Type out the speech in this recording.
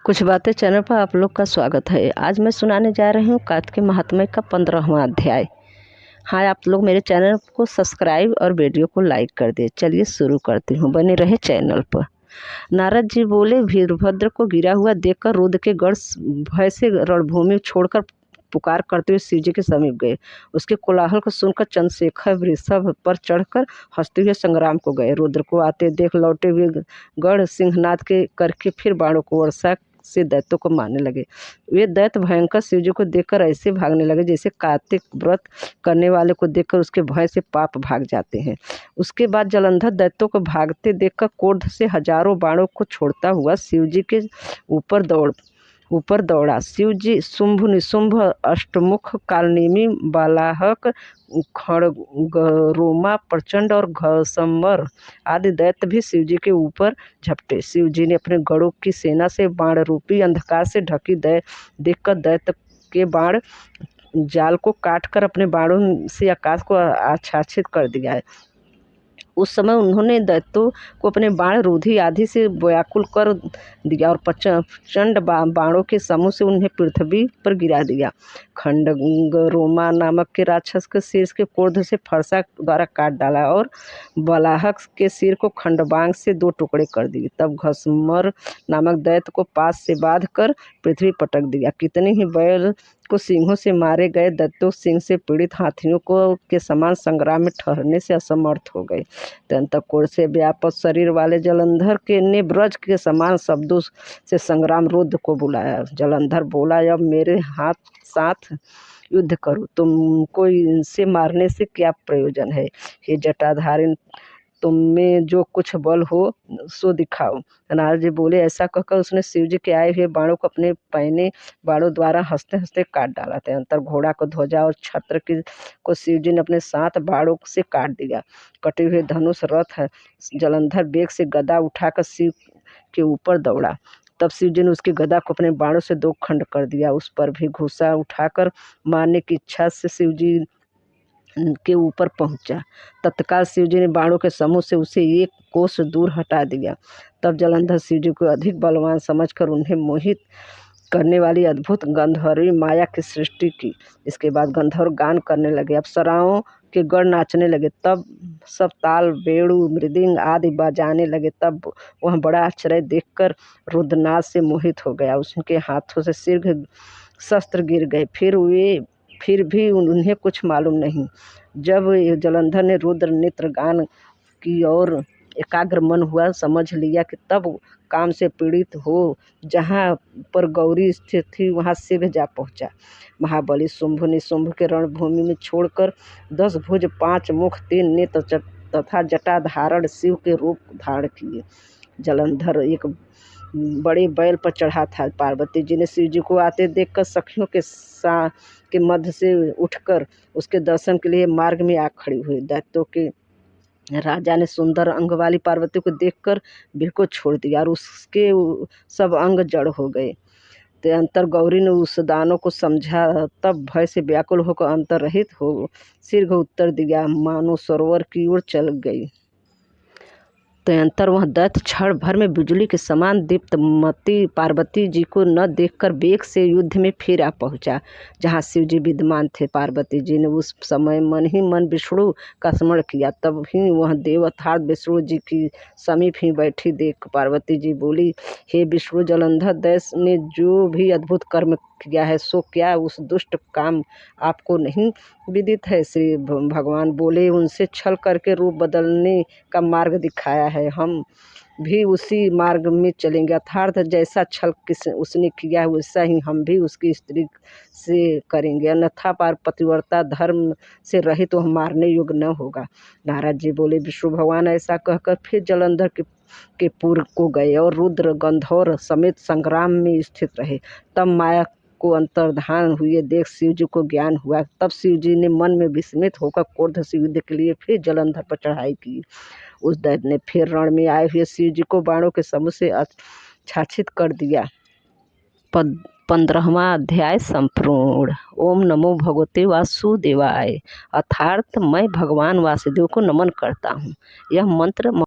कुछ बातें चैनल पर आप लोग का स्वागत है। आज मैं सुनाने जा रही हूँ कार्तिक महात्म्य का 15वां अध्याय। हाँ, आप लोग मेरे चैनल को सब्सक्राइब और वीडियो को लाइक कर दे। चलिए शुरू करती हूँ, बने रहे चैनल पर। नारद जी बोले, वीरभद्र को गिरा हुआ देखकर रुद्र के गढ़ भय से रणभूमि छोड़कर पुकार करते हुए शिव जी के समीप गए। उसके कोलाहल को सुनकर चंद्रशेखर वृषभ पर चढ़कर हंसते हुए संग्राम को गए। रुद्र को आते देख लौटे हुए गढ़ सिंहनाद के करके फिर बाणों को वर्षा से दैत्यों को मारने लगे। वे दैत्य भयंकर शिव जी को देखकर ऐसे भागने लगे जैसे कार्तिक व्रत करने वाले को देखकर उसके भय से पाप भाग जाते हैं। उसके बाद जलंधर दैत्यों को भागते देखकर क्रोध से हजारों बाणों को छोड़ता हुआ शिव जी के ऊपर दौड़ा। शिव जी शुंभ निशुंभ अष्टमुख कालनेमी बालाहक खड़गरोमा प्रचंड और घसंबर आदि दैत्य भी शिव जी के ऊपर झपटे। शिव जी ने अपने गरुड़ की सेना से बाण रूपी अंधकार से ढकी देखकर दैत्य के बाण जाल को काटकर अपने बाणों से आकाश को आच्छादित कर दिया है। उस समय उन्होंने दैत्यों को अपने बाण रूधि आदि से व्याकुल कर दिया और प्रचंड बाणों के समूह से उन्हें पृथ्वी पर गिरा दिया। खंडगरोमा नामक के राक्षस के सिर के क्रोध से फरसा द्वारा काट डाला और बलाहक के सिर को खंडबांग से 2 टुकड़े कर दिए। तब घसमर नामक दैत्य को पास से बांध कर पृथ्वी पटक दिया। कितने ही बैल को सिंहों से मारे गए दैत्यों सिंह से पीड़ित हाथियों को के समान संग्राम में ठहरने से असमर्थ हो गए। अंतःकोर से व्यापक शरीर वाले जलंधर के ने ब्रज के समान शब्दों से संग्राम रुद्र को बुलाया। जलंधर बोला, अब मेरे साथ युद्ध करो, तुमको इनसे मारने से क्या प्रयोजन है। हे जटाधारी, तुम में जो कुछ बल हो सो दिखाओ। नारद जी बोले, ऐसा कहकर उसने शिव जी के आए हुए बाणों को अपने पहने बाणों द्वारा हंसते हंसते काट डाला था। अंतर घोड़ा को ध्वजा और छत्र को शिव जी ने अपने 7 बाणों से काट दिया। कटे हुए धनुष रथ जलंधर वेग से गदा उठाकर शिव के ऊपर दौड़ा। तब शिव जी ने उसकी गदा को अपने बाणों से 2 खंड कर दिया। उस पर भी घुसा उठाकर मारने की इच्छा से शिव जी के ऊपर पहुंचा। तत्काल शिव जी ने बाणों के समूह से उसे 1 कोस दूर हटा दिया। तब जलंधर शिव जी को अधिक बलवान समझकर उन्हें मोहित करने वाली अद्भुत गंधर्वी माया की सृष्टि की। इसके बाद गंधर्व गान करने लगे, अप्सराओं के गण नाचने लगे। तब सब ताल बेड़ू मृदंग आदि बजाने लगे। तब वह बड़ा आश्चर्य देखकर रुद्रनाथ से मोहित हो गया। उसके हाथों से शीघ्र शस्त्र गिर गए। फिर भी उन्हें कुछ मालूम नहीं। जब जलंधर ने रुद्र नेत्र गान की और एकाग्र मन हुआ, समझ लिया कि तब काम से पीड़ित हो जहाँ पर गौरी स्थित थी वहाँ शीघ्र जा पहुँचा। महाबली शुंभ निशुंभ के रणभूमि में छोड़कर 10 भुज 5 मुख 3 नेत्र तथा जटा धारण शिव के रूप धारण किए। जलंधर एक बड़े बैल पर चढ़ा था। पार्वती जी ने शिव जी को आते देखकर सखियों के मध्य से उठकर उसके दर्शन के लिए मार्ग में आ खड़ी हुई। दैत्यों के राजा ने सुंदर अंग वाली पार्वती को देखकर बिर को छोड़ दिया और उसके सब अंग जड़ हो गए। अंतर गौरी ने उस दानों को समझा। तब भय से व्याकुल होकर अंतर्रहित हो शीघ्र उत्तर दिया, मानो सरोवर की ओर चल गई। तदंतर वह दैत्य क्षण भर में बिजली के समान दीप्तमती पार्वती जी को न देखकर वेग से युद्ध में फिर आ पहुंचा जहाँ शिव जी विद्यमान थे। पार्वती जी ने उस समय मन ही मन विष्णु का स्मरण किया। तब ही वह देव अर्थात विष्णु जी की समीप ही बैठी देख पार्वती जी बोली, हे विष्णु, जलंधर दैत्य ने जो भी अद्भुत कर्म किया है सो क्या उस दुष्ट काम आपको नहीं विदित है। श्री भगवान बोले, उनसे छल करके रूप बदलने का मार्ग दिखाया है, हम भी उसी मार्ग में चलेंगे। अर्थात जैसा छल उसने किया है वैसा ही हम भी उसकी स्त्री से करेंगे, अन्यथा पतिव्रता धर्म से रहित वह मारने योग्य न होगा। नारद जी बोले, विष्णु भगवान ऐसा कहकर फिर जलंधर के पूर्व को गए और रुद्र गंधर्व समेत संग्राम में स्थित रहे। तब माया को अंतर्धान हुए देख शिव जी को ज्ञान हुआ। तब शिव जी ने मन में विस्मित होकर क्रोध से युद्ध के लिए फिर जलंधर पर चढ़ाई की। उस दैत्य ने फिर रण में आए हुए शिव जी को बाणों के समूह से आच्छादित कर दिया। 15वां अध्याय संपूर्ण। ओम नमो भगवते वासुदेवाय। अर्थात मैं भगवान वासुदेव को नमन करता हूँ। यह मंत्र